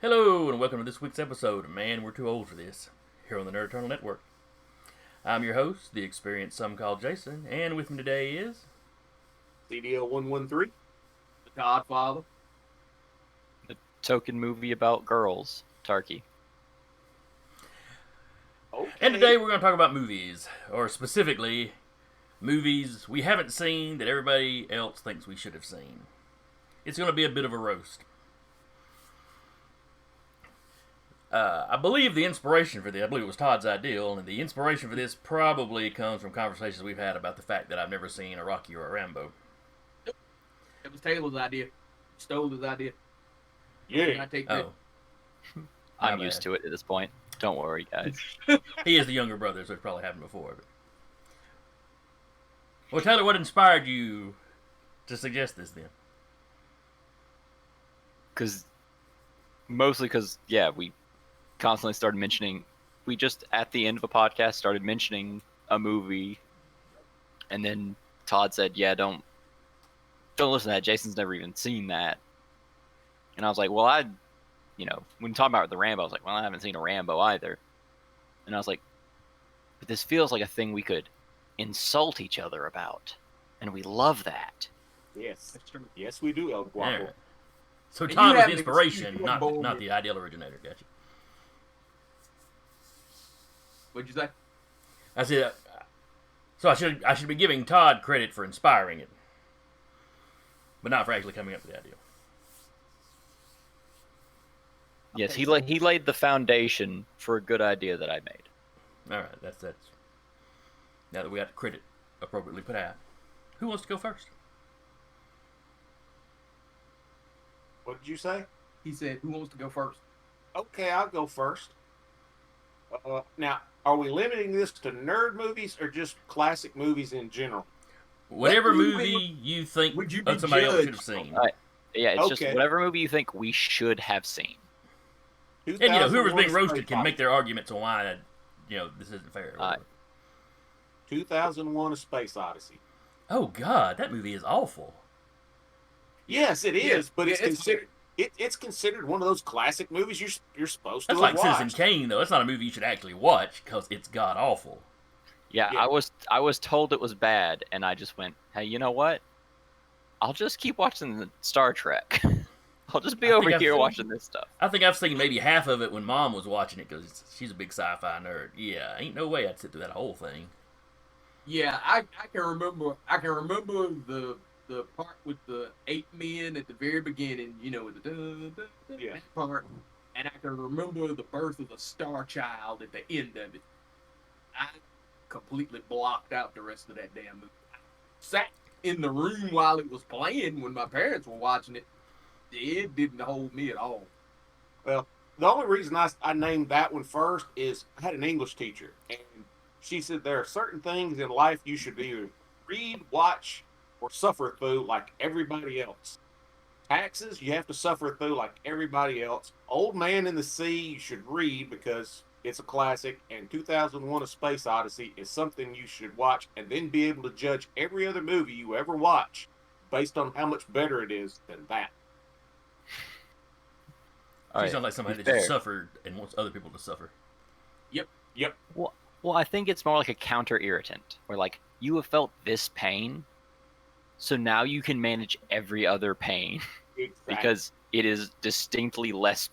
Hello, and welcome to this week's episode of Man, We're Too Old for This, here on the Nerd Eternal Network. I'm your host, the experienced some call Jason, and with me today is... CDO 113, The Godfather. The token movie about girls, Tarky. Okay. And today we're going to talk about movies, or specifically, movies we haven't seen that everybody else thinks we should have seen. It's going to be a bit of a roast. I believe the inspiration for this, I believe it was Todd's idea, and the inspiration for this probably comes from conversations we've had about the fact that I've never seen a Rocky or a Rambo. Nope. It was Taylor's idea. Stole his idea. Yeah. I take Oh. I'm used to it at this point. Don't worry, guys. He is the younger brother, so it's probably happened before. But... Well, Taylor, what inspired you to suggest this then? Mostly because, we constantly started mentioning, we just at the end of a podcast started mentioning a movie, and then Todd said, don't listen to that, Jason's never even seen that. And I was like, well, when talking about the Rambo, I was like, well, I haven't seen a Rambo either. And I was like, but this feels like a thing we could insult each other about, and we love that. Yes. That's true. Yes, we do, El Guapo. Yeah. So And Todd you was have the an inspiration, excuse not for the ideal originator. Gotcha. What'd you say? I said, so I should be giving Todd credit for inspiring it, but not for actually coming up with the idea. Yes, he laid the foundation for a good idea that I made. All right, that's now that we got the credit appropriately put out. Who wants to go first? What did you say? He said, who wants to go first? Okay, I'll go first. Now, are we limiting this to nerd movies or just classic movies in general? Whatever What movie movie you think would you be somebody else should have judged seen. It's just Okay. whatever movie you think we should have seen. And whoever's 2001 being roasted Space can make Odyssey. their arguments on why this isn't fair. or whatever. 2001: A Space Odyssey. Oh God, that movie is awful. Yes, it is, Yeah, but it's it's considered it's considered one of those classic movies you're supposed to That's have like Citizen watched. Kane, though. It's not a movie you should actually watch because it's god awful. Yeah, Yeah. I was told it was bad, and I just went, hey, you know what? I'll just keep watching the Star Trek. I'll just be I over think I've here seen- watching this stuff. I think I've seen maybe half of it when Mom was watching it because she's a big sci-fi nerd. Yeah, ain't no way I'd sit through that whole thing. Yeah, I can remember the part with the 8 men at the very beginning, with the Yeah. that part. And I can remember the birth of the Star Child at the end of it. I completely blocked out the rest of that damn movie. I sat in the room while it was playing when my parents were watching it. It didn't hold me at all. Well, the only reason I named that one first is I had an English teacher, and she said there are certain things in life you should either read, watch, or suffer through like everybody else. Taxes, you have to suffer through like everybody else. Old Man in the Sea, you should read because it's a classic, and 2001: A Space Odyssey is something you should watch and then be able to judge every other movie you ever watch based on how much better it is than that. She Alright, sounds like somebody be that just fair. suffered and wants other people to suffer. Yep. Well, I think it's more like a counter irritant, where like you have felt this pain, so now you can manage every other pain Exactly. because it is distinctly less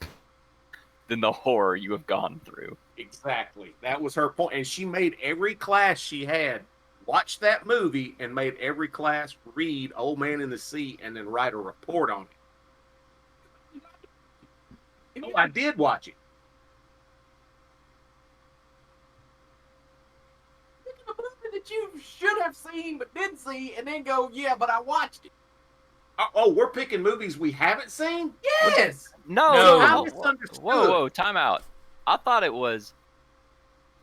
than the horror you have gone through. Exactly. That was her point. And she made every class she had watch that movie and made every class read Old Man in the Sea and then write a report on it. Oh, I did watch it. Pick a movie that you should have seen but didn't see, and then go, yeah, but I watched it. Oh, we're picking movies we haven't seen? Yes. No, No. I whoa, misunderstood. whoa, time out. I thought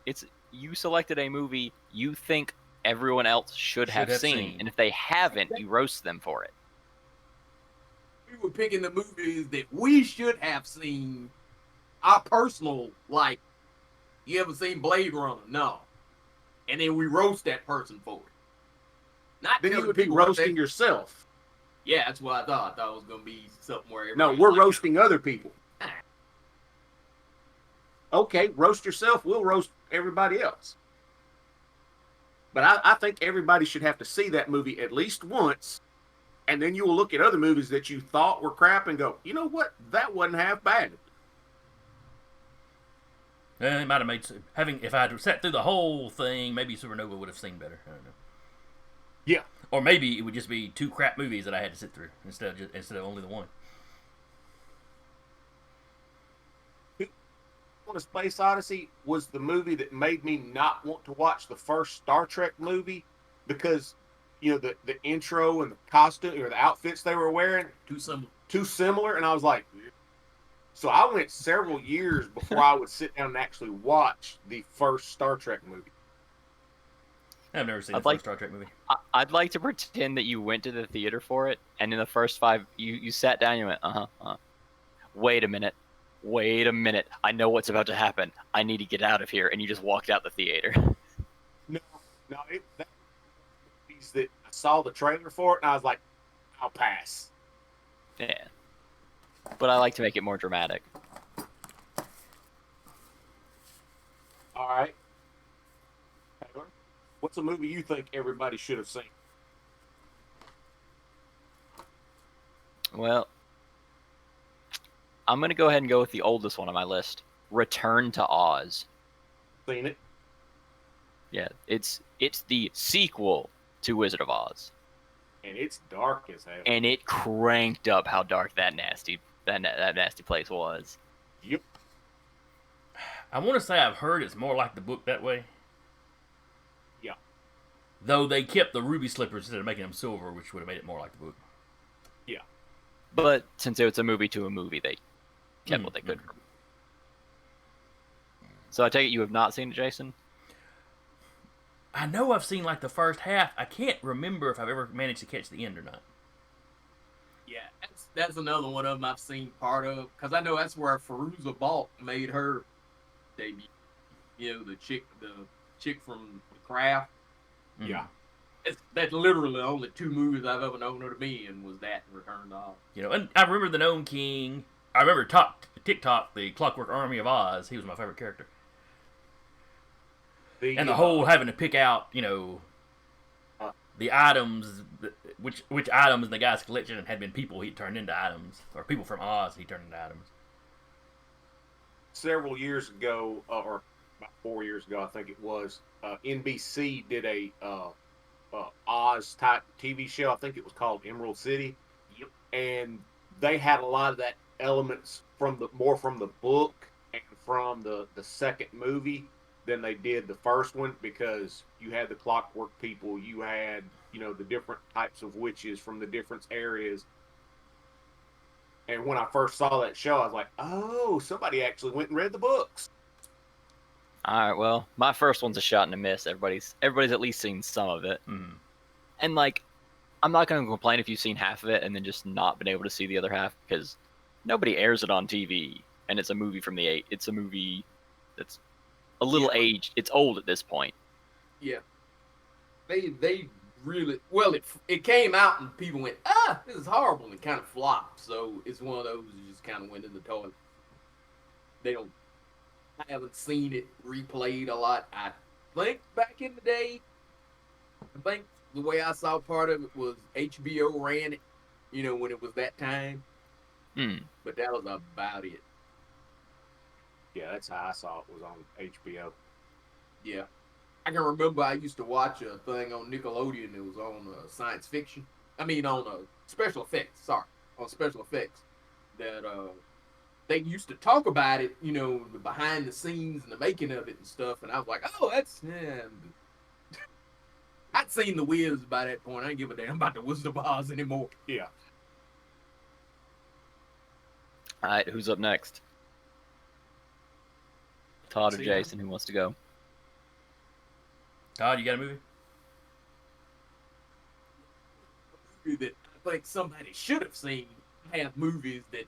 it's you selected a movie you think everyone else should have seen, and if they haven't, you roast them for it. We were picking the movies that we should have seen. Our personal, like, you ever seen Blade Runner? No. And then we roast that person for it. Not Then you telling would be people what roasting they- yourself. Yeah, that's what I thought. I thought it was going to be something where No, everybody we're likes roasting other people. Okay, roast yourself. We'll roast everybody else. But I think everybody should have to see that movie at least once, and then you will look at other movies that you thought were crap and go, you know what? That wasn't half bad. It might have made if I had sat through the whole thing, maybe Supernova would have seen better. I don't know. Yeah. Or maybe it would just be 2 crap movies that I had to sit through instead of only the one. On a Space Odyssey was the movie that made me not want to watch the first Star Trek movie because, you know, the intro and the costume or the outfits they were wearing too similar, and I was like, so I went several years before I would sit down and actually watch the first Star Trek movie. I've never seen the first Star Trek movie. I'd like to pretend that you went to the theater for it, and in the first 5, you sat down and you went, wait a minute, I know what's about to happen. I need to get out of here, and you just walked out the theater. No, that I saw the trailer for it, and I was like, I'll pass. Yeah. But I like to make it more dramatic. All right. Taylor, what's a movie you think everybody should have seen? Well, I'm going to go ahead and go with the oldest one on my list. Return to Oz. Seen it? Yeah, it's the sequel to Wizard of Oz. And it's dark as hell. And it cranked up how dark that nasty place was. Yep. I want to say I've heard it's more like the book that way. Yeah. Though they kept the ruby slippers instead of making them silver, which would have made it more like the book. Yeah. But since it's a movie to a movie, they kept what they could. So I take it you have not seen it, Jason? I know I've seen like the first half. I can't remember if I've ever managed to catch the end or not. Yeah, that's another one of them I've seen part of, because I know that's where Fairuza Balk made her debut. You know, the chick from The Craft. Yeah. That's literally the only 2 movies I've ever known her to be in, was that and Return to Oz. You know, and I remember the Gnome King. I remember TikTok, the Clockwork Army of Oz. He was my favorite character. And the whole having to pick out, you know, the items, which items in the guy's collection had been people he turned into items, or people from Oz he turned into items. Several years ago, or about 4 years ago, I think it was, NBC did a Oz type TV show. I think it was called Emerald City. Yep. And they had a lot of that elements from the book and from the second movie than they did the first one, because you had the clockwork people, you had, you know, the different types of witches from the different areas. And when I first saw that show, I was like, oh, somebody actually went and read the books. All right, well, my first one's a shot and a miss. Everybody's at least seen some of it. Mm. And, like, I'm not going to complain if you've seen half of it and then just not been able to see the other half, because nobody airs it on TV, and it's a movie from it's a movie that's a little aged. It's old at this point. Yeah. They really, well, it came out and people went, this is horrible, and it kind of flopped. So it's one of those that just kind of went in the toilet. I haven't seen it replayed a lot. I think back in the day, I think the way I saw part of it was HBO ran it, you know, when it was that time. But that was about it. Yeah, that's how I saw it, was on HBO. Yeah. I can remember I used to watch a thing on Nickelodeon that was on science fiction. I mean, on special effects. Sorry. On special effects. That they used to talk about it, you know, the behind the scenes and the making of it and stuff. And I was like, oh, that's... Yeah. I'd seen The Wiz by that point. I ain't give a damn about the Wizard of Oz anymore. Yeah. All right, who's up next? Todd or Jason, who wants to go? Todd, you got a movie? That I think somebody should have seen. I have movies that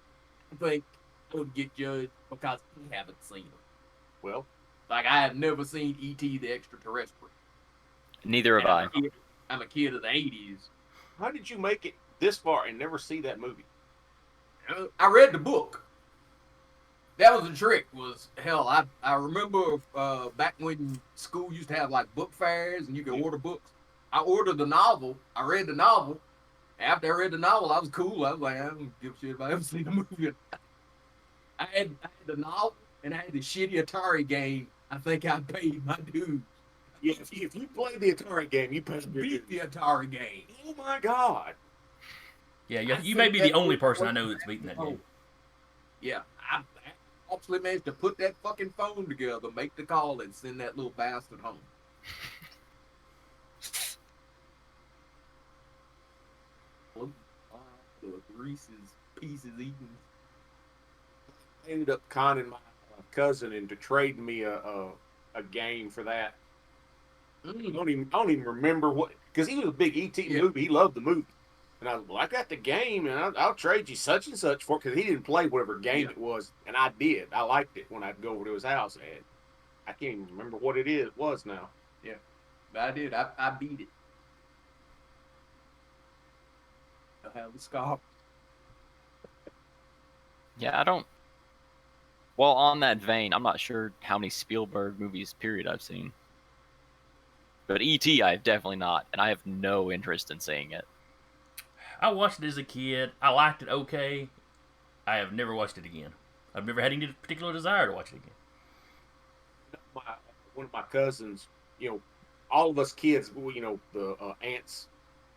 I think would get judged because I haven't seen them. Well, like I have never seen E.T. the Extraterrestrial. Neither have I. I'm a kid of the 80s. How did you make it this far and never see that movie? I read the book. That was a trick. Was hell, I remember back when school used to have like book fairs and you could order books. I ordered the novel. I read the novel. After I read the novel, I was cool. I was like, I don't give a shit if I ever seen the movie. I had the novel and I had the shitty Atari game. I think I paid my dues. Yeah, if you played the Atari game, you paid your Beat dues. the Atari game. Oh my God! Yeah, I you may think be the that only was person I one- know that's beaten that game. Yeah, I actually managed to put that fucking phone together, make the call, and send that little bastard home. The Reese's Pieces eaten. I ended up conning my cousin into trading me a game for that. I don't even remember what, because he was a big ET movie. He loved the movie, and I was well, I got the game, and I'll trade you such and such for it, because he didn't play whatever game it was, and I did. I liked it when I'd go over to his house, and I can't even remember what it was now. Yeah, I did. I beat it. I have the scarf. Yeah, I don't. Well, on that vein, I'm not sure how many Spielberg movies, period, I've seen. But E.T., I've definitely not, and I have no interest in seeing it. I watched it as a kid. I liked it okay. I have never watched it again. I've never had any particular desire to watch it again. One of my cousins, all of us kids, the aunts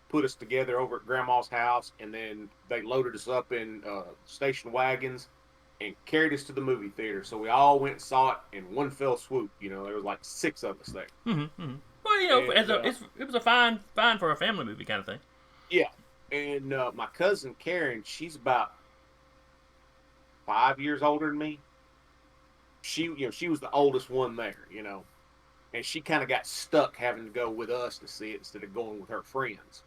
put us together over at Grandma's house, and then they loaded us up in station wagons and carried us to the movie theater. So we all went and saw it in one fell swoop. There was like 6 of us there. Well, And, it was a fine for a family movie kind of thing. Yeah, and my cousin Karen, she's about 5 years older than me. She was the oldest one there, and she kind of got stuck having to go with us to see it instead of going with her friends.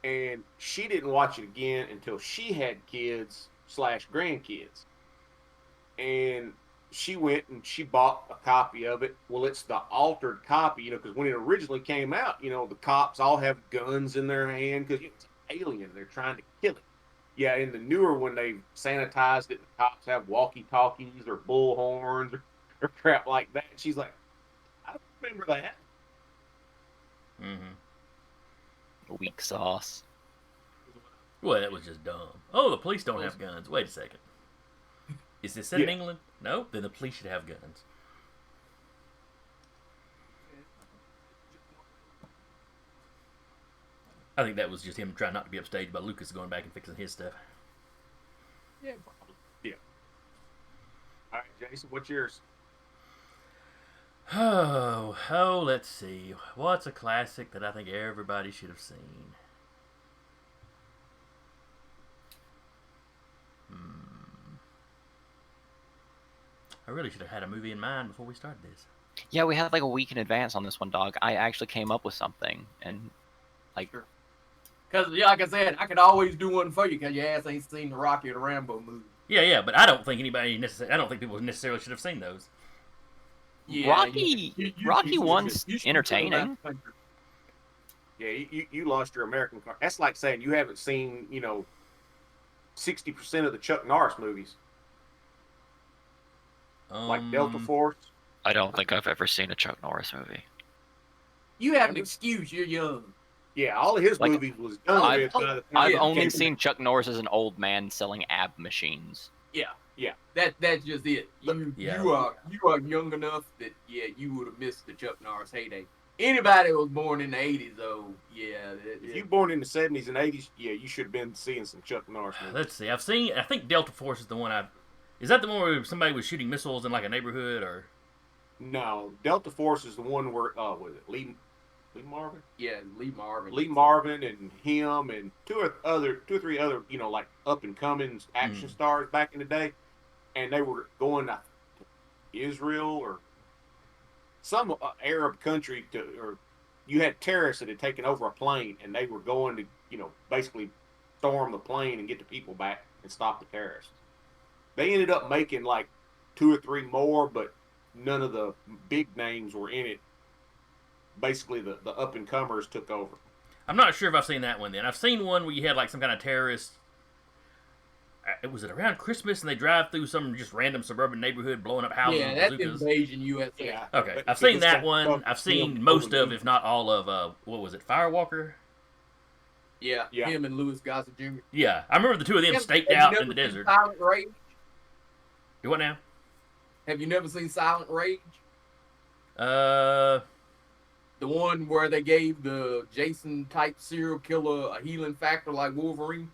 And she didn't watch it again until she had kids/grandkids. And she went and she bought a copy of it. Well, it's the altered copy, because when it originally came out, the cops all have guns in their hand because it's an alien. They're trying to kill it. Yeah, in the newer one, they sanitized it. The cops have walkie-talkies or bullhorns or crap like that. And she's like, I don't remember that. Weak sauce. Well, that was just dumb. Oh, the police don't have guns. Wait a second. Is this set in England? No? Then the police should have guns. I think that was just him trying not to be upstaged by Lucas going back and fixing his stuff. Yeah, probably. Yeah. All right, Jason, what's yours? Oh, let's see. What's a classic that I think everybody should have seen? I really should have had a movie in mind before we started this. Yeah, we had like a week in advance on this one, dog. I actually came up with something, and like, Because, like I said, I could always do one for you because your ass ain't seen the Rocky or the Rambo movie. Yeah, but I don't think I don't think people necessarily should have seen those. Yeah, Rocky, Rocky one's entertaining. Yeah, you lost your American card. That's like saying you haven't seen, 60% of the Chuck Norris movies. Like Delta Force. I don't think I've ever seen a Chuck Norris movie. You have an excuse. You're young. Yeah, all of his Like, movies was done with by the time I've it only came- seen Chuck Norris as an old man selling ab machines. Yeah. That's just it. You are young enough that you would have missed the Chuck Norris heyday. Anybody who was born in the 80s, though, If you born in the 70s and 80s, you should have been seeing some Chuck Norris movies. Let's see. I think Delta Force is the one Is that the one where somebody was shooting missiles in like a neighborhood or? No, Delta Force is the one where was it Lee Marvin? Yeah, Lee Marvin. Lee Marvin and him and two or three other like up and coming action stars back in the day, and they were going to Israel or some Arab country or you had terrorists that had taken over a plane, and they were going to basically storm the plane and get the people back and stop the terrorists. They ended up making like 2 or 3 more, but none of the big names were in it. Basically, the up and comers took over. I'm not sure if I've seen that one. Then I've seen one where you had like some kind of terrorist Was it around Christmas and they drive through some just random suburban neighborhood blowing up houses Yeah, with that's bazookas? Invasion USA. Yeah. Okay, But I've seen it's that got one. Chuck I've seen Hill most over of, the if not all of, what was it, Firewalker? Yeah, Yeah. him and Louis Gossett Jr. Yeah, I remember the two of them staked Have you out never in the seen desert. Silent Rage? Do what now? Have you never seen Silent Rage? Uh, The one where they gave the Jason type serial killer a healing factor like Wolverine?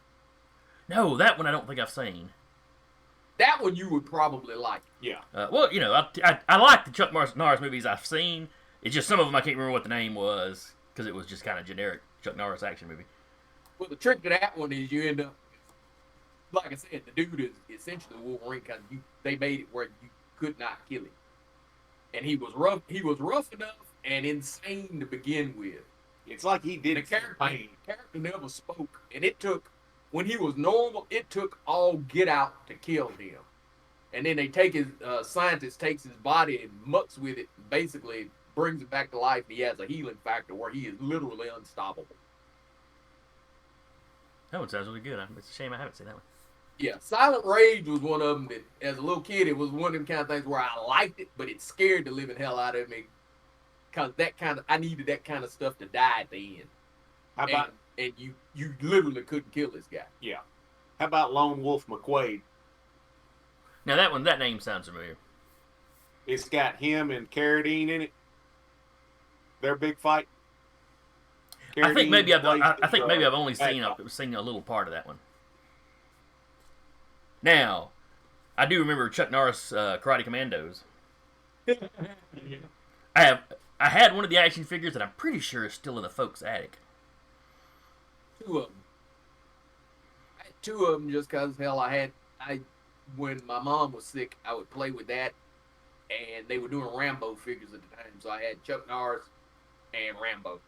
no, that one I don't think I've seen. That one you would probably like. Yeah. Well, you know, I like the Chuck Norris movies I've seen. It's just some of them I can't remember what the name was because it was just kind of generic Chuck Norris action movie. Well, the trick to that one is you end up, like I said, the dude is essentially Wolverine because they made it where you could not kill him, and he was rough. He was rough enough and insane to begin with. It's like he did The it for pain. character never spoke, and it took when he was normal. It took all get out to kill him, and then they take his scientist takes his body and mucks with it, and basically brings it back to life. And he has a healing factor where he is literally unstoppable. That one sounds really good. It's a shame I haven't seen that one. Yeah, Silent Rage was one of them that, as a little kid, it was one of them kind of things where I liked it, but it scared the living hell out of me. Cause I needed that kind of stuff to die at the end. How about And you literally couldn't kill this guy. how about Lone Wolf McQuade? Now that name sounds familiar. It's got him and Carradine in it. Their big fight. I think maybe I've only bad seen guy. seen a little part of that one. Now, I do remember Chuck Norris Karate Commandos. I had one of the action figures that I'm pretty sure is still in the folks' attic. Two of them. I had two of them just because, hell, when my mom was sick, I would play with that, and they were doing Rambo figures at the time, so I had Chuck Norris and Rambo.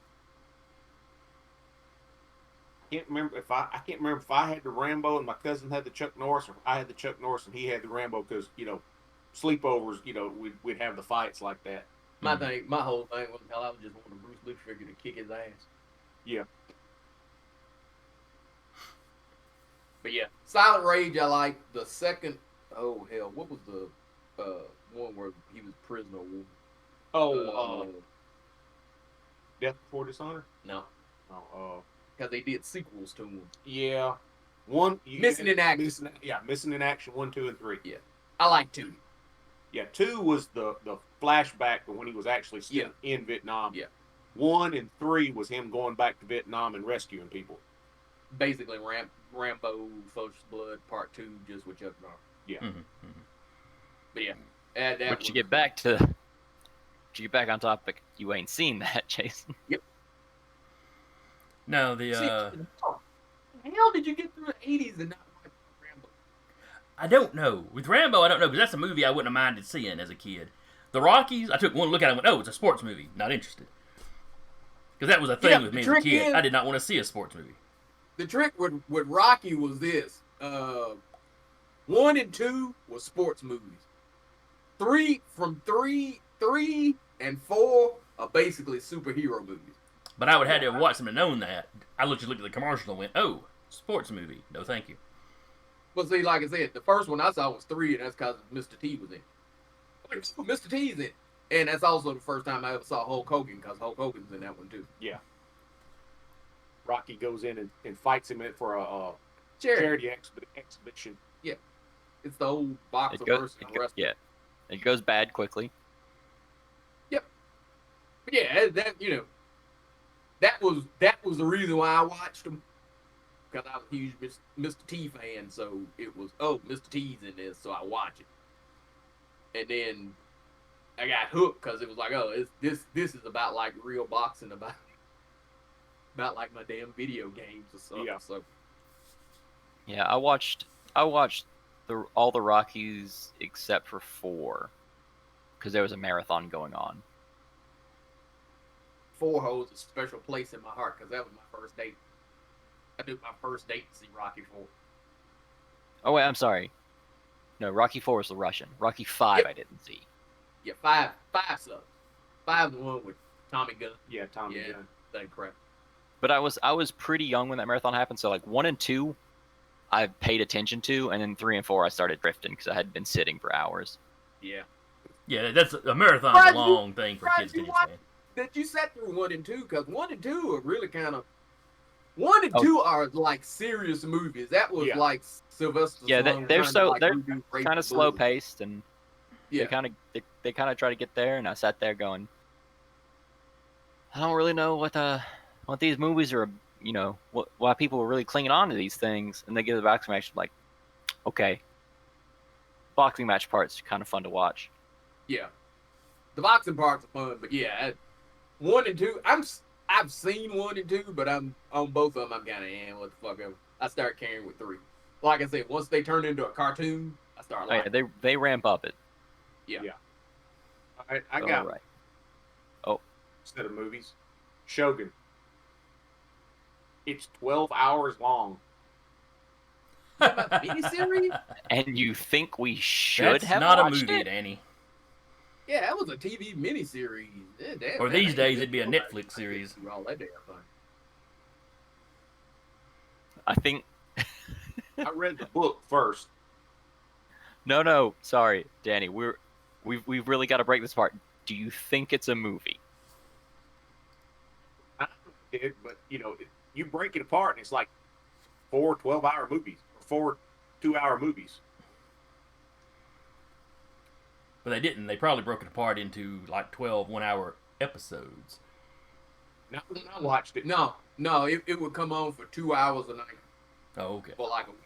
I can't remember if I had the Rambo and my cousin had the Chuck Norris, or if I had the Chuck Norris and he had the Rambo, because sleepovers, we'd have the fights like that. My whole thing was, hell, I was just wanting a Bruce Lee figure to kick his ass. Yeah. But yeah, Silent Rage, I like. The second, oh hell, what was the one where he was prisoner of war? Death Before Dishonor. No, because they did sequels to him. Yeah. Missing in Action. Missing in Action 1, 2, and 3. Yeah, I like 2. Yeah, 2 was the flashback to when he was actually still in Vietnam. Yeah. 1 and 3 was him going back to Vietnam and rescuing people. Basically, Rambo, Focus Blood Part 2, just with Chuck Norris. Yeah. Mm-hmm, mm-hmm. But yeah, But to get back on topic, you ain't seen that, Jason. Yep. No, the how the hell did you get through the 80s and not watch Rambo? I don't know. With Rambo, I don't know, because that's a movie I wouldn't have minded seeing as a kid. The Rockies, I took one look at it and went, oh, it's a sports movie. Not interested. Because that was a thing with me as a kid. I did not want to see a sports movie. The trick with Rocky was this. 1 and 2 was sports movies. 3 and 4 are basically superhero movies. But I would have to have watched them to known that. I looked at the commercial and went, oh, sports movie. No, thank you. But see, like I said, the first one I saw was 3, and that's because Mr. T was in. Mr. T's in. And that's also the first time I ever saw Hulk Hogan, because Hulk Hogan's in that one too. Yeah. Rocky goes in and fights him for a Charity. charity exhibition. It's the old boxer versus wrestler. Yeah, it goes bad quickly. Yep. But yeah, that was the reason why I watched them, because I was a huge Mr. T fan. So it was, Mr. T's in this, so I watch it. And then I got hooked because it was like, this is about like real boxing, about like my damn video games or something. Yeah. So Yeah, I watched all the Rockies except for 4, because there was a marathon going on. 4 holds a special place in my heart because that was my first date. I took my first date to see Rocky 4. Oh wait, I'm sorry. No, Rocky 4 was the Russian. Rocky 5 Yep. I didn't see. Yeah, 5 sucks. 5 is the one with Tommy Gunn. Yeah, Tommy Yeah. Gunn. That crap. But I was pretty young when that marathon happened, so like 1 and 2, I paid attention to, and then 3 and 4 I started drifting because I had been sitting for hours. Yeah. Yeah, that's a marathon's a long thing for kids to understand. That you sat through 1 and 2, because 1 and 2 are really kind of 1 and 2 are like serious movies. That was like Sylvester. Yeah, they're they're kind of slow bullet. paced, and Yeah. they kind of try to get there. And I sat there going, I don't really know what these movies are. You know, why people are really clinging on to these things. And they get to the boxing match, like, okay, boxing match part's kind of fun to watch. Yeah, the boxing parts are fun, but yeah, 1 and 2. I've seen 1 and 2, but I'm on both of them. I'm kind of what the fuck ever. I start caring with 3. Like I said, once they turn into a cartoon, I start liking. Yeah, they ramp up it. Yeah. All right, I got right. Oh, instead of movies, Shogun. It's 12 hours long. Miniseries? And you think we should That's have not a watched movie, it? Danny. Yeah, that was a TV miniseries. Yeah, damn, Or man, these I days, ain't it'd be a gonna Netflix series. do all that damn thing. I think. I read the book first. No, sorry, Danny. We've really got to break this apart. Do you think it's a movie? I did, but you break it apart, and it's like 4 12-hour movies, or 4 2-hour movies. But they didn't. They probably broke it apart into like 12 one-hour episodes. Not when I watched it. No, it would come on for 2 hours a night Oh, okay. for like a week.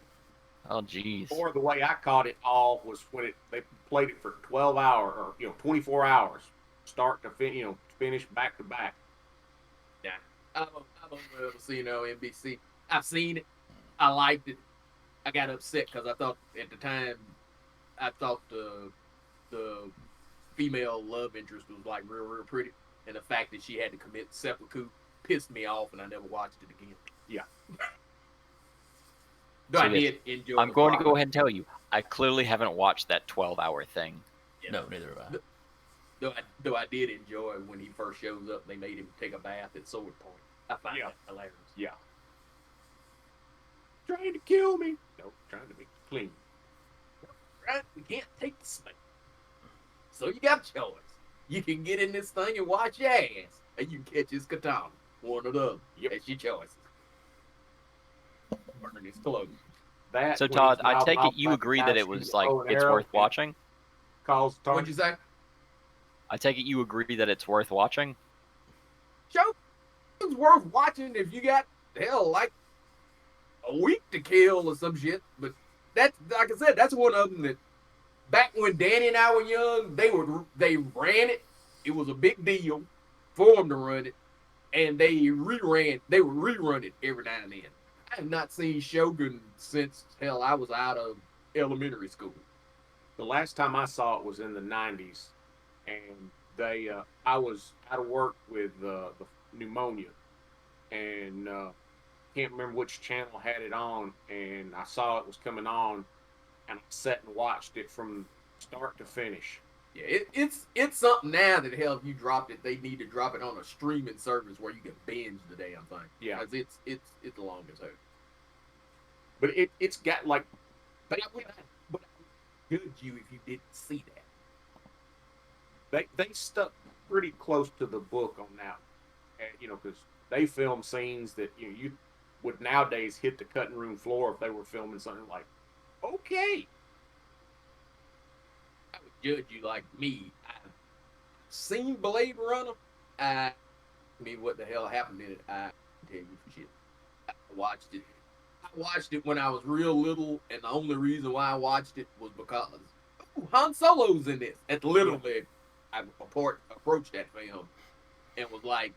Oh, jeez. Or the way I caught it all was when they played it for 12 hours or 24 hours, start to finish back to back. Yeah, I've only ever seen NBC. I've seen it. I liked it. I got upset because I thought at the time, the female love interest was like real pretty, and the fact that she had to commit seppuku pissed me off, and I never watched it again. Yeah. Though So I yes, did enjoy. I'm going to go ahead and tell you, I clearly haven't watched that 12-hour thing. Yeah. No, neither have I. Though I did enjoy when he first shows up. They made him take a bath at Sword Point. I find that hilarious. Yeah. Trying to kill me. No, trying to be clean. Right? We can't take the smell. So you got a choice. You can get in this thing and watch your ass, and you can catch his katana. One or the other. Yep. That's your choices. Burn his clothes. That. So when Todd, he's I mouth take off it you like a agree guy that it shooting was a like bow and it's arrow worth and watching? Calls the What'd you target. say? I take it you agree that it's worth watching? Shogun's worth watching if you got like a week to kill or some shit. But that's like I said, that's one of them that back when Danny and I were young, they ran it. It was a big deal for them to run it, and they would rerun it every now and then. I have not seen Shogun since I was out of elementary school. The last time I saw it was in the 90s, and I was out of work with the pneumonia, and can't remember which channel had it on, and I saw it was coming on, and I sat and watched it from start to finish. Yeah, it's something now that if you dropped it, they need to drop it on a streaming service where you can binge the damn thing. Yeah. Because it's long as hell. But it's got like, But I would judge you if you didn't see that. they stuck pretty close to the book on that, and because they film scenes that you would nowadays hit the cutting room floor if they were filming something like, okay. I would judge you like me. I've seen Blade Runner. I mean, what the hell happened in it? I can tell you for shit. I watched it when I was real little, and the only reason why I watched it was because Han Solo's in this. And literally, I approached that film and was like,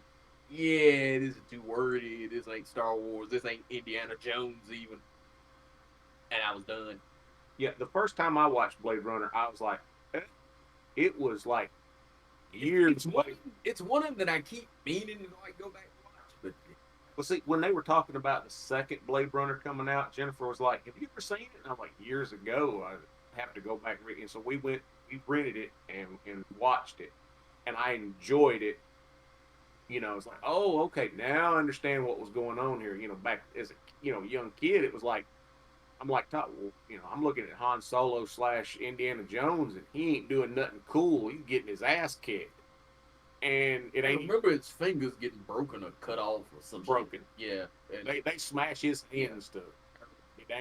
yeah, this is too wordy. This ain't Star Wars. This ain't Indiana Jones even. And I was done. Yeah, the first time I watched Blade Runner, I was like, it was like years. It's one of them that I keep meaning to go back and watch. But well, see, when they were talking about the second Blade Runner coming out, Jennifer was like, "Have you ever seen it?" And I'm like, "Years ago, I have to go back and read it." And so we rented it and watched it, and I enjoyed it. It's like, oh, okay, now I understand what was going on here. Back as a young kid, it was like, I'm like, Todd, well, I'm looking at Han Solo / Indiana Jones, and he ain't doing nothing cool. He's getting his ass kicked, and it I ain't remember his fingers getting broken or cut off or something. broken. Yeah. And They smash his hands to.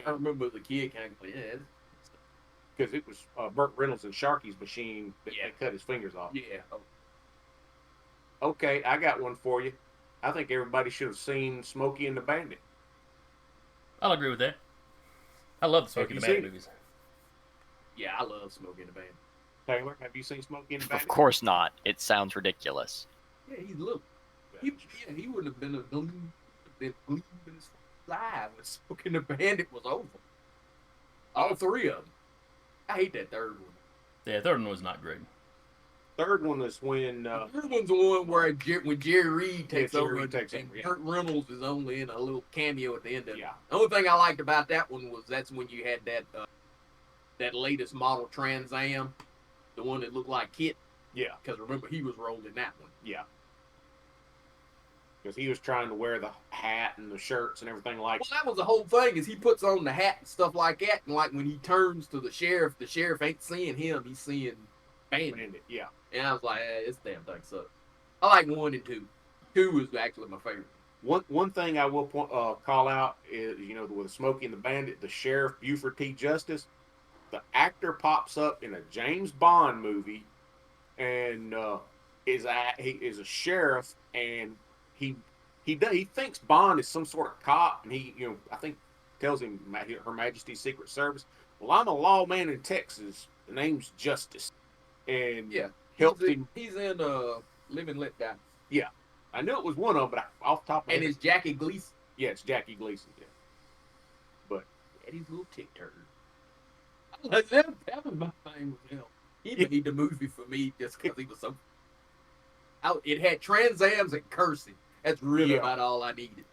I remember the kid kind of because it was Burt Reynolds and Sharky's machine that Yeah. they cut his fingers off. yeah. Okay, I got one for you. I think everybody should have seen Smokey and the Bandit. I'll agree with that. I love the Smokey and the Bandit movies. Yeah, I love Smokey and the Bandit. Taylor, have you seen Smokey and the Bandit? Of course not. It sounds ridiculous. Yeah, he's little. He would have been glued in his live when Smokey and the Bandit was over. All three of them. I hate that third one. Yeah, the third one was not great. Third one is when The third one's the one where when Jerry Reed takes Jerry over Reed takes and over, yeah. Kurt Reynolds is only in a little cameo at the end of it. Yeah. The only thing I liked about that one was that's when you had that latest model Trans Am, the one that looked like Kit. Yeah. Because remember, he was rolled in that one. Yeah. Because he was trying to wear the hat and the shirts and everything like Well, that was the whole thing, is he puts on the hat and stuff like that, and like when he turns to the sheriff ain't seeing him, he's seeing Bandit. Yeah. And I was like, this damn thing sucks. I like 1 and 2. 2 was actually my favorite. One thing I will call out is, with Smokey and the Bandit, the Sheriff Buford T. Justice, the actor pops up in a James Bond movie, and he is a sheriff, and he thinks Bond is some sort of cop, and he I think tells him Her Majesty's Secret Service. Well, I'm a lawman in Texas. The name's Justice, and helped him. He's in Live and Let Die. Yeah, I knew it was one of them, but off the top of my head, And it's Jackie Gleason. yeah, it's Jackie Gleason. Yeah, but Eddie's little tick turd. That was my thing with him. He made the movie for me just because he was so. It had Trans Ams and cursing. That's really about all I needed.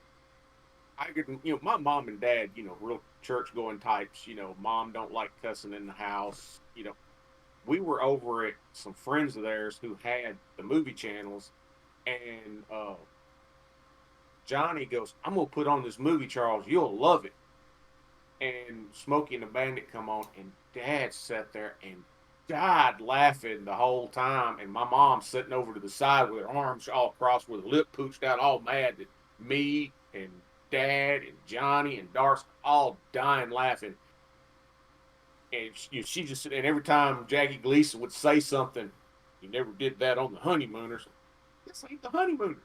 I could, my mom and dad, real church going types. Mom don't like cussing in the house. We were over at some friends of theirs who had the movie channels, and Johnny goes, "I'm gonna put on this movie, Charles. You'll love it." And Smokey and the Bandit come on, and Dad sat there and died laughing the whole time, and my mom sitting over to the side with her arms all crossed, with her lip pooched out, all mad that me and Dad and Johnny and Darce all dying laughing. And she just, and every time Jackie Gleason would say something, "You never did that on the Honeymooners." This ain't the Honeymooners.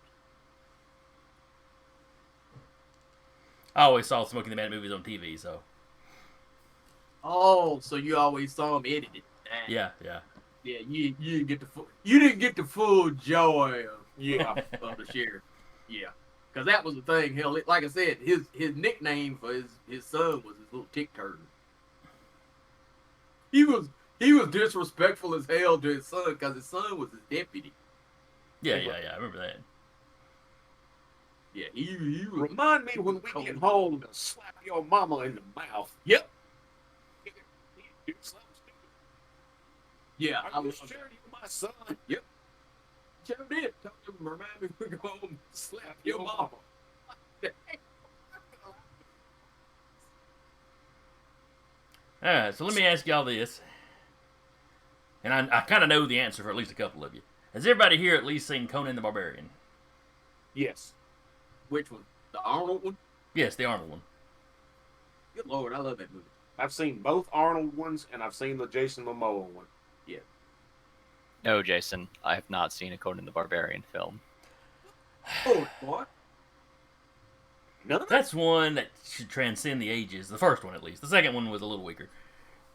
I always saw Smokey and the Bandit movies on TV, so. Oh, so you always saw him edited. Yeah. Yeah, you didn't get the full joy of the sheriff. Yeah, because that was the thing. Hell, like I said, his nickname for his son was his little tick turd. He was disrespectful as hell to his son because his son was his deputy. Yeah, I remember that. Yeah, he was. Remind me when we get home to slap your mama in the mouth. Yep. Do something stupid. Yeah, I was sure you my son. Yep. Sure did. Remind me when we go home and slap your mama. Alright, so let me ask y'all this. And I kind of know the answer for at least a couple of you. Has everybody here at least seen Conan the Barbarian? Yes. Which one? The Arnold one? Yes, the Arnold one. Good Lord, I love that movie. I've seen both Arnold ones, and I've seen the Jason Momoa one. Yeah. No, Jason, I have not seen a Conan the Barbarian film. Oh, what? None of that? That's one that should transcend the ages. The first one, at least. The second one was a little weaker.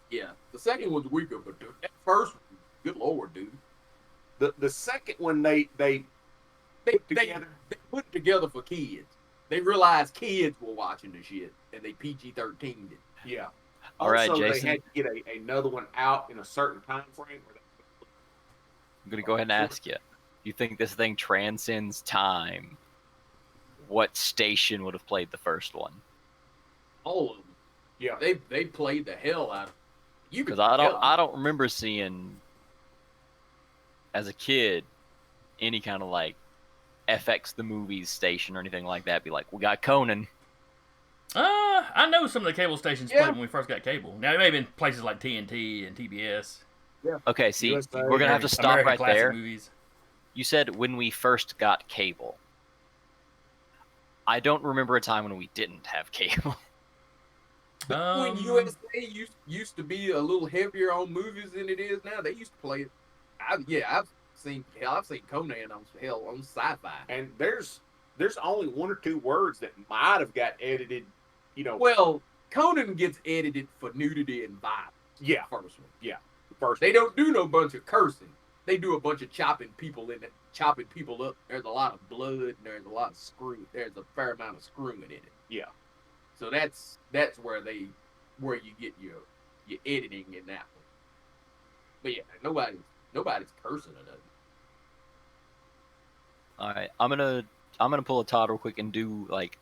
Yeah. The second one's weaker, but that first one, good Lord, dude. The second one they put together. They put it together for kids. They realized kids were watching the shit, and they PG-13'd it. Yeah. All right, also, Jason. they had to get another one out in a certain time frame. I'm going to go ahead and ask you. You think this thing transcends time? What station would have played the first one? All of them. Yeah. They played the hell out of it. Because I don't remember seeing, as a kid, any kind of like FX the Movies station or anything like that be like, we got Conan. I know some of the cable stations Yeah. played when we first got cable. Now, it may have been places like TNT and TBS. Yeah. Okay, see, USA, we're gonna have to stop American right classic there. movies. You said when we first got cable. I don't remember a time when we didn't have cable. When USA used to be a little heavier on movies than it is now, they used to play it. I've seen Conan on Sci-Fi. And there's only one or two words that might have got edited, Well, Conan gets edited for nudity and violence. Yeah. The first one. Yeah. The first They don't do no bunch of cursing. They do a bunch of chopping people up. There's a lot of blood and there's a lot of screw. There's a fair amount of screwing in it. Yeah. So that's where you get your editing in that one. But yeah, nobody's cursing or nothing. All right, I'm gonna pull a Todd real quick and do like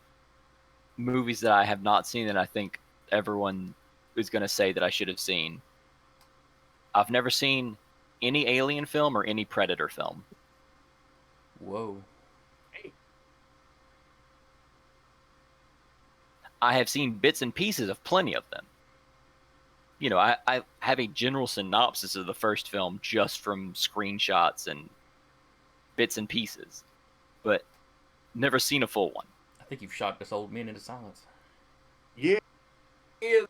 movies that I have not seen that I think everyone is gonna say that I should have seen. I've never seen any Alien film or any Predator film. Whoa. I have seen bits and pieces of plenty of them. You know, I have a general synopsis of the first film just from screenshots and bits and pieces, but never seen a full one. I think you've shocked us old men into silence. Yeah. I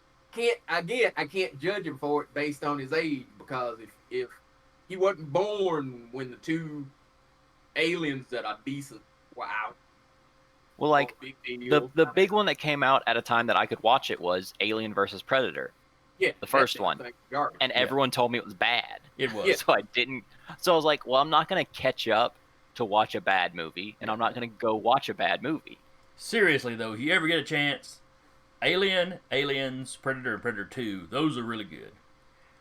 can't judge him for it based on his age, because if he wasn't born when the two aliens that are decent, wow. Well, like big deal. the big one that came out at a time that I could watch it was Alien versus Predator. Yeah, the first one. Garbage. And everyone told me it was bad. It was. Yeah. So I didn't. So I was like, well, I'm not going to catch up to watch a bad movie, and I'm not going to go watch a bad movie. Seriously, though, if you ever get a chance, Alien, Aliens, Predator, and Predator 2, those are really good.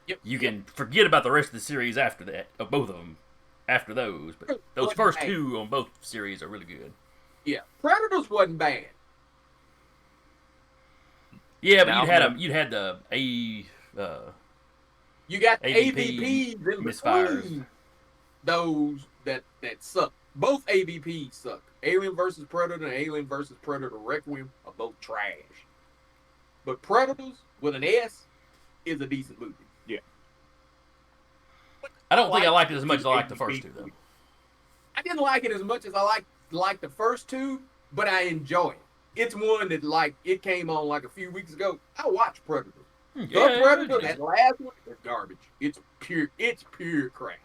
Yep. You can forget about the rest of the series after that, of both of them, after those. But those first two on both series are really good. Yeah, Predators wasn't bad. Yeah, but Now you'd had the You got AVP AVPs in misfires. between those that suck. Both AVPs suck. Alien vs. Predator and Alien vs. Predator Requiem are both trash. But Predators with an S is a decent movie. Yeah. I don't think I liked it as much as I liked the first two, though. I didn't like it as much as I liked the first two, but I enjoy it. It's one that it came on like a few weeks ago. I watched Predator. The Predator, that last one, is garbage. It's pure crap.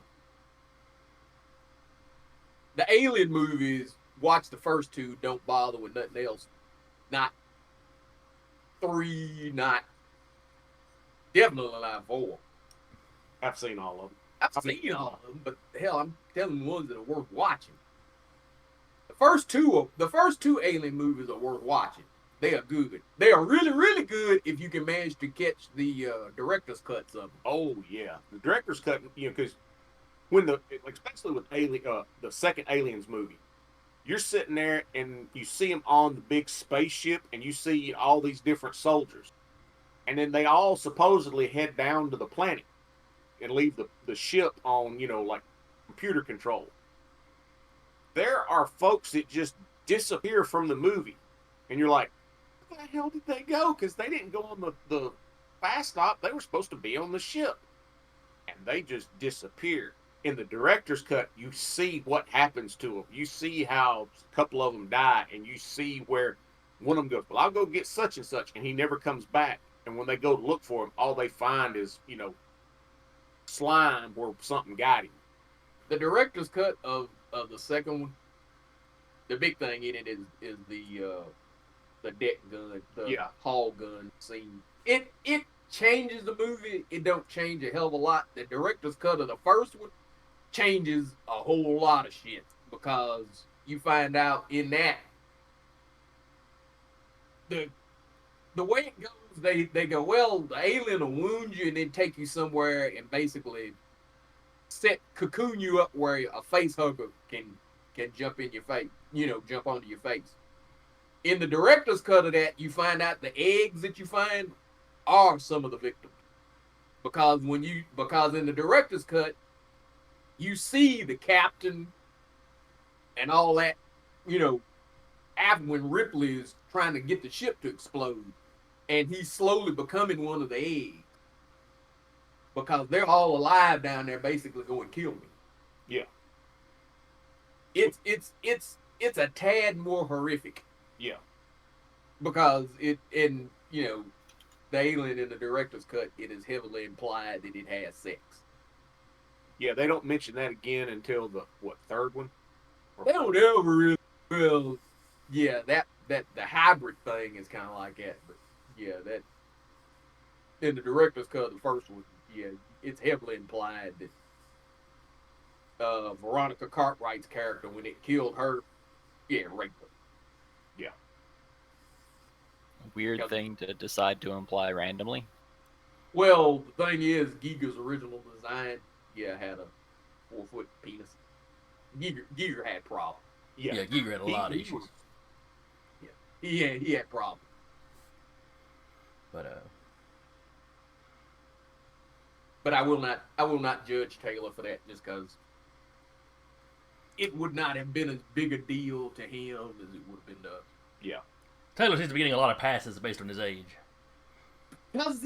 The Alien movies, watch the first two, don't bother with nothing else. Not 3, definitely not 4. I've seen all of them. I've seen all of them, but hell, I'm telling the ones that are worth watching. The first two Alien movies are worth watching. They are good. They are really, really good if you can manage to catch the director's cuts of them. Oh yeah, the director's cut. Because when especially with the second Aliens movie, you're sitting there and you see them on the big spaceship, and you see all these different soldiers, and then they all supposedly head down to the planet and leave the ship on computer control. There are folks that just disappear from the movie, and you're like, where the hell did they go? Because they didn't go on the fast stop. They were supposed to be on the ship, and they just disappear. In the director's cut, you see what happens to them. You see how a couple of them die, and you see where one of them goes, well, I'll go get such and such, and he never comes back. And when they go to look for him, all they find is, slime where something got him. The director's cut of the second one, the big thing in it is the deck gun, the hull gun scene. It changes the movie. It don't change a hell of a lot. The director's cut of the first one changes a whole lot of shit, because you find out in that the way it goes, they go, well, the alien will wound you and then take you somewhere and basically cocoon you up where a face hugger can jump in your face, jump onto your face. In the director's cut of that, you find out the eggs that you find are some of the victims. Because in the director's cut, you see the captain and all that, after when Ripley is trying to get the ship to explode, and he's slowly becoming one of the eggs because they're all alive down there, basically going kill me. Yeah. It's a tad more horrific. Yeah. Because the alien in the director's cut, it is heavily implied that it has sex. Yeah, they don't mention that again until the third one? They don't ever really. Well, yeah, that the hybrid thing is kind of like that, but yeah, that in the director's cut, the first one, yeah, it's heavily implied that Veronica Cartwright's character, when it killed her, yeah, raped her. Yeah. Weird thing to decide to imply randomly. Well, the thing is, Giger's original design, yeah, had a 4-foot penis. Giger had problems. Yeah, Giger had a lot of issues. Yeah, he had problems. But I will not judge Taylor for that, just because it would not have been as big a deal to him as it would have been to us. Yeah. Taylor seems to be getting a lot of passes based on his age. Because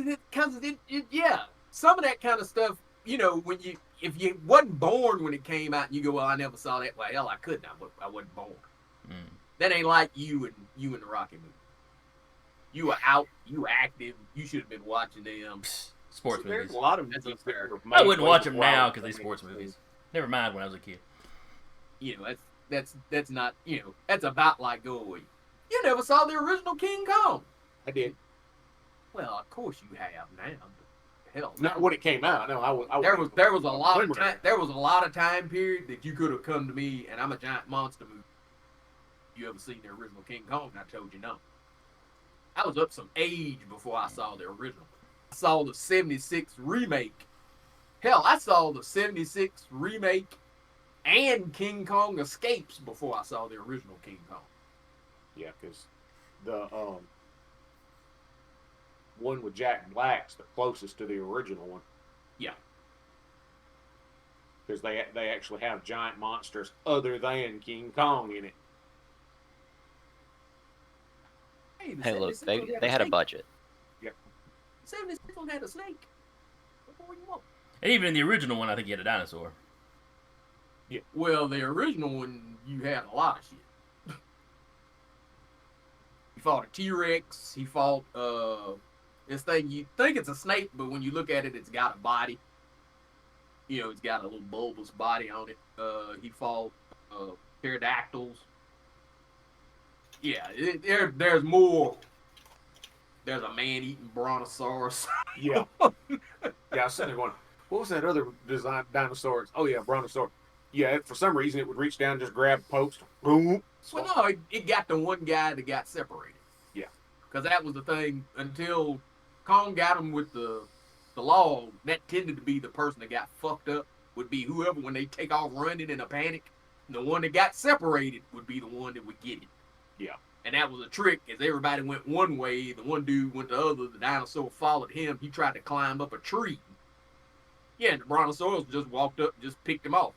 yeah, some of that kind of stuff, if you wasn't born when it came out and you go, well, I never saw that, well, hell, I couldn't, I wasn't born. That ain't like you and the Rocky movie. You were out, you were active, you should have been watching them. Sports movies. There's a lot of That's movies unfair. that were made I wouldn't watch them way now before because they sports I mean, movies. Never mind when I was a kid. That's not, that's about like going, you never saw the original King Kong. I did. Well, of course you have now. Hell, Not when it came out. No, there was a lot of time. There was a lot of time period that you could have come to me, and I'm a giant monster movie. You ever seen the original King Kong? And I told you no. I was up some age before I saw the original. I saw the '76 remake. Hell, I saw the '76 remake and King Kong Escapes before I saw the original King Kong. Yeah, because the one with Jack Black's the closest to the original one. Yeah. Because they actually have giant monsters other than King Kong in it. Hey, look, they had a budget. Yep. 76 one had a snake. What more you want? And even in the original one, I think he had a dinosaur. Yeah. Well, the original one, you had a lot of shit. He fought a T-Rex. He fought this thing. You think it's a snake, but when you look at it, it's got a body. It's got a little bulbous body on it. He fought pterodactyls. Yeah, there's more. There's a man-eating brontosaurus. Yeah. Yeah, I was sitting there going, what was that other design dinosaur? Oh, yeah, brontosaurus. Yeah, for some reason it would reach down and just grab a post. Boom. Well, no, it got the one guy that got separated. Yeah. Because that was the thing until Kong got him with the log. That tended to be the person that got fucked up. Would be whoever when they take off running in a panic. And the one that got separated would be the one that would get it. Yeah. And that was a trick, as everybody went one way, the one dude went the other, the dinosaur followed him, he tried to climb up a tree. Yeah, and the brontosaurus just walked up and just picked him off.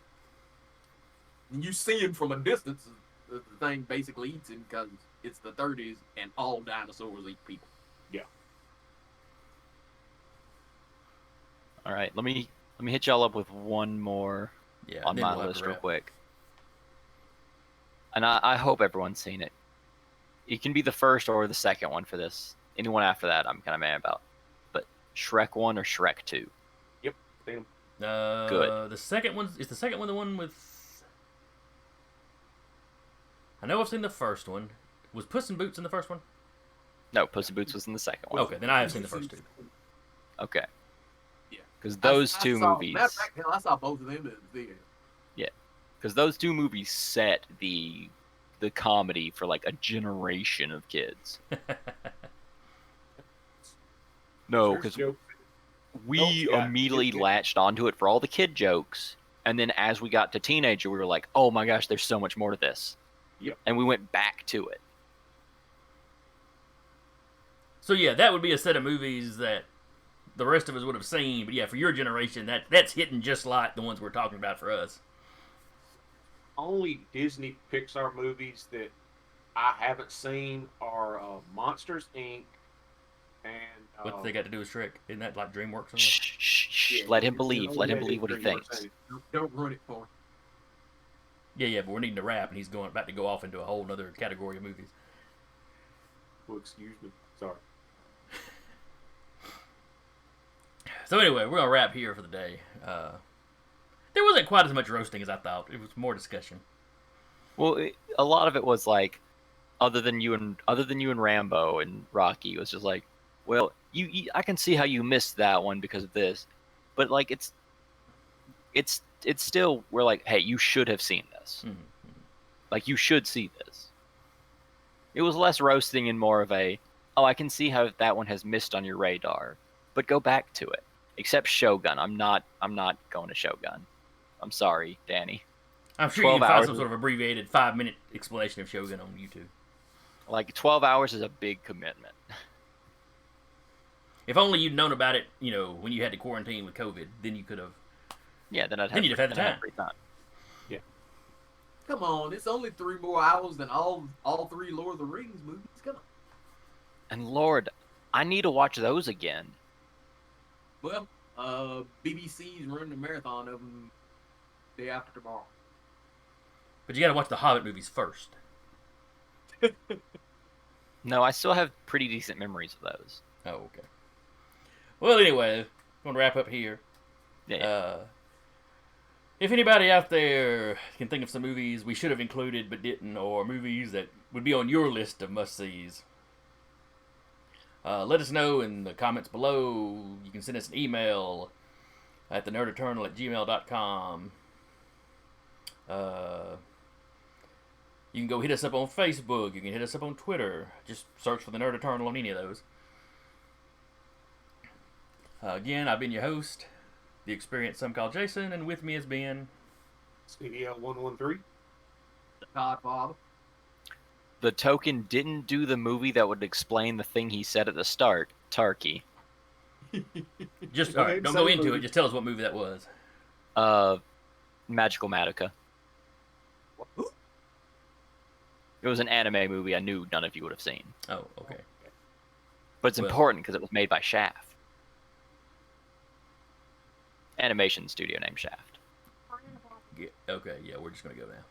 And you see him from a distance, the thing basically eats him because it's the 30s and all dinosaurs eat people. Yeah. All right, let me hit y'all up with one more on my list real quick. And I hope everyone's seen it. It can be the first or the second one for this. Anyone after that, I'm kind of mad about. But Shrek 1 or Shrek 2? Yep, seen them. Good. The second one is the second one the one with. I know I've seen the first one. Was Puss in Boots in the first one? No, Puss in Boots was in the second one. Okay, then I have seen the first two. Okay. Yeah. Because those two movies. Matter of fact, hell, I saw both of them in the theater. Yeah. Because those two movies set the comedy for like a generation of kids. No, because we immediately latched onto it for all the kid jokes, and then as we got to teenager, we were like, "Oh my gosh, there's so much more to this." Yep. And we went back to it. So yeah, that would be a set of movies that the rest of us would have seen. But yeah, for your generation, that's hitting just like the ones we're talking about for us. Only Disney Pixar movies that I haven't seen are Monsters Inc. and What they got to do with Shrek? Isn't that like DreamWorks? Or Shh, shh, shh. Yeah, Let him it's believe. only Let him that believe what he DreamWorks thinks. ain't. Don't ruin it for him. yeah, but we're needing to wrap, and he's about to go off into a whole other category of movies. Well, excuse me. Sorry. So anyway, we're gonna wrap here for the day. There wasn't quite as much roasting as I thought. It was more discussion. Well, a lot of it was like, other than you and Rambo and Rocky, it was just like, well, I can see how you missed that one because of this, but like it's still, we're like, hey, you should have seen this. Mm-hmm. Like, you should see this. It was less roasting and more of a, oh, I can see how that one has missed on your radar, but go back to it. Except Shogun. I'm not going to Shogun. I'm sorry, Danny. I'm sure you can find some sort of abbreviated 5-minute explanation of Shogun on YouTube. Like, 12 hours is a big commitment. If only you'd known about it, when you had to quarantine with COVID, then you could have. Yeah, then you'd have had the time. Yeah. Come on, it's only 3 more hours than all 3 Lord of the Rings movies. Come on. And Lord, I need to watch those again. Well, BBC's running a marathon of them day after tomorrow. But you got to watch the Hobbit movies first. No, I still have pretty decent memories of those. Oh, okay. Well, anyway, I'm going to wrap up here. Yeah. If anybody out there can think of some movies we should have included but didn't, or movies that would be on your list of must-sees, let us know in the comments below. You can send us an email at thenerdattornal@gmail.com. You can go hit us up on Facebook. You can hit us up on Twitter. Just search for the Nerd Eternal on any of those. Again, I've been your host, the experienced some call Jason, and with me has been CDL 113. The Godfather. The token didn't do the movie that would explain the thing he said at the start. Tarky. Just all right, don't go into it. Just tell us what movie that was. Magical Madoka. It was an anime movie I knew none of you would have seen. Oh, okay. But it's important because it was made by Shaft. Animation studio named Shaft. Okay, yeah, we're just gonna go now.